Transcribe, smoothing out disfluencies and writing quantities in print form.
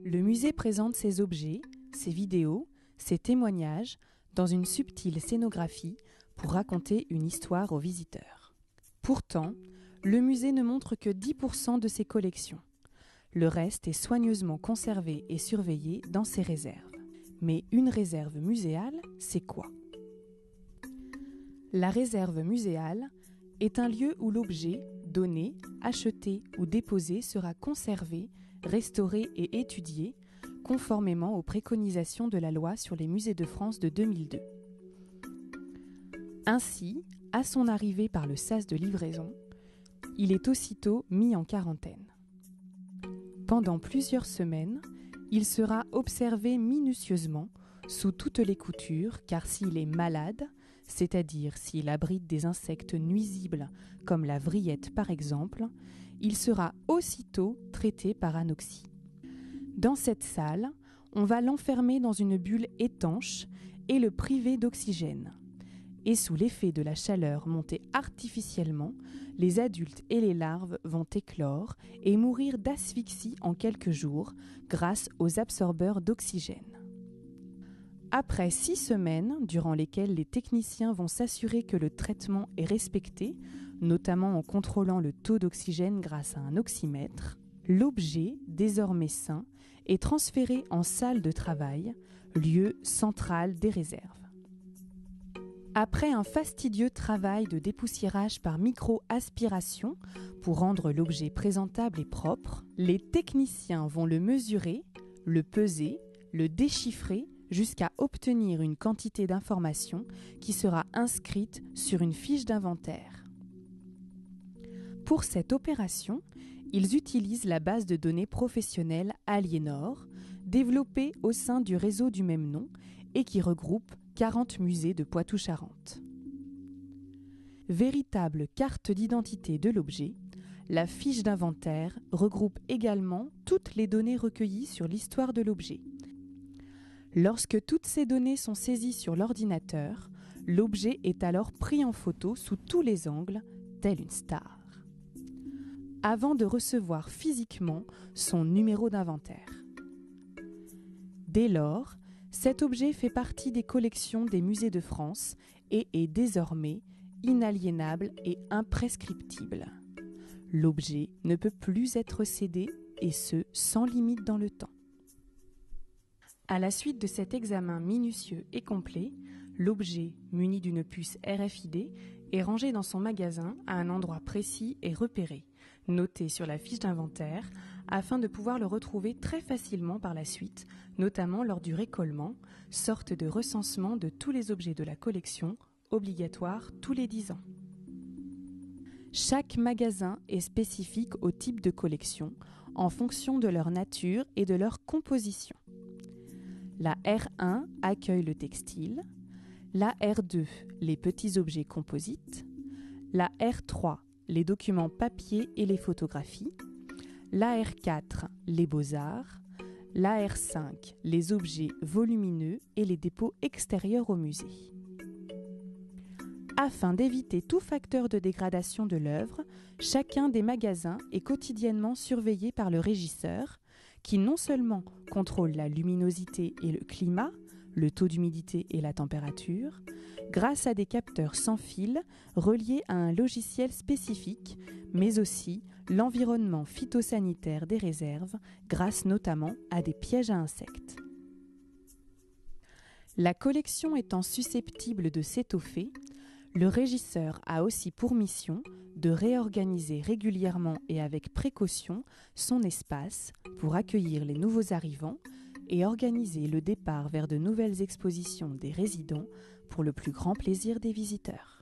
Le musée présente ses objets, ses vidéos, ses témoignages dans une subtile scénographie pour raconter une histoire aux visiteurs. Pourtant, le musée ne montre que 10% de ses collections. Le reste est soigneusement conservé et surveillé dans ses réserves. Mais une réserve muséale, c'est quoi ? La réserve muséale est un lieu où l'objet donné, acheté ou déposé sera conservé, restauré et étudié conformément aux préconisations de la loi sur les musées de France de 2002. Ainsi, à son arrivée par le sas de livraison, il est aussitôt mis en quarantaine. Pendant plusieurs semaines, il sera observé minutieusement sous toutes les coutures, car s'il est malade, c'est-à-dire s'il abrite des insectes nuisibles comme la vrillette par exemple, il sera aussitôt traité par anoxie. Dans cette salle, on va l'enfermer dans une bulle étanche et le priver d'oxygène. Et sous l'effet de la chaleur montée artificiellement, les adultes et les larves vont éclore et mourir d'asphyxie en quelques jours grâce aux absorbeurs d'oxygène. Après 6 semaines, durant lesquelles les techniciens vont s'assurer que le traitement est respecté, notamment en contrôlant le taux d'oxygène grâce à un oxymètre, l'objet, désormais sain, est transféré en salle de travail, lieu central des réserves. Après un fastidieux travail de dépoussiérage par micro-aspiration pour rendre l'objet présentable et propre, les techniciens vont le mesurer, le peser, le déchiffrer jusqu'à obtenir une quantité d'informations qui sera inscrite sur une fiche d'inventaire. Pour cette opération, ils utilisent la base de données professionnelle Aliénor, développée au sein du réseau du même nom et qui regroupe 40 musées de Poitou-Charentes. Véritable carte d'identité de l'objet, la fiche d'inventaire regroupe également toutes les données recueillies sur l'histoire de l'objet. Lorsque toutes ces données sont saisies sur l'ordinateur, l'objet est alors pris en photo sous tous les angles, tel une star, avant de recevoir physiquement son numéro d'inventaire. Dès lors, cet objet fait partie des collections des musées de France et est désormais inaliénable et imprescriptible. L'objet ne peut plus être cédé et ce, sans limite dans le temps. À la suite de cet examen minutieux et complet, l'objet, muni d'une puce RFID, est rangé dans son magasin à un endroit précis et repéré, noté sur la fiche d'inventaire, afin de pouvoir le retrouver très facilement par la suite, notamment lors du récolement, sorte de recensement de tous les objets de la collection, obligatoire tous les 10 ans. Chaque magasin est spécifique au type de collection, en fonction de leur nature et de leur composition. La R1 accueille le textile, la R2 les petits objets composites, la R3 les documents papier et les photographies, la R4 les beaux-arts, la R5 les objets volumineux et les dépôts extérieurs au musée. Afin d'éviter tout facteur de dégradation de l'œuvre, chacun des magasins est quotidiennement surveillé par le régisseur qui non seulement contrôle la luminosité et le climat, le taux d'humidité et la température, grâce à des capteurs sans fil reliés à un logiciel spécifique, mais aussi l'environnement phytosanitaire des réserves, grâce notamment à des pièges à insectes. La collection étant susceptible de s'étoffer, le régisseur a aussi pour mission de réorganiser régulièrement et avec précaution son espace pour accueillir les nouveaux arrivants et organiser le départ vers de nouvelles expositions des résidents pour le plus grand plaisir des visiteurs.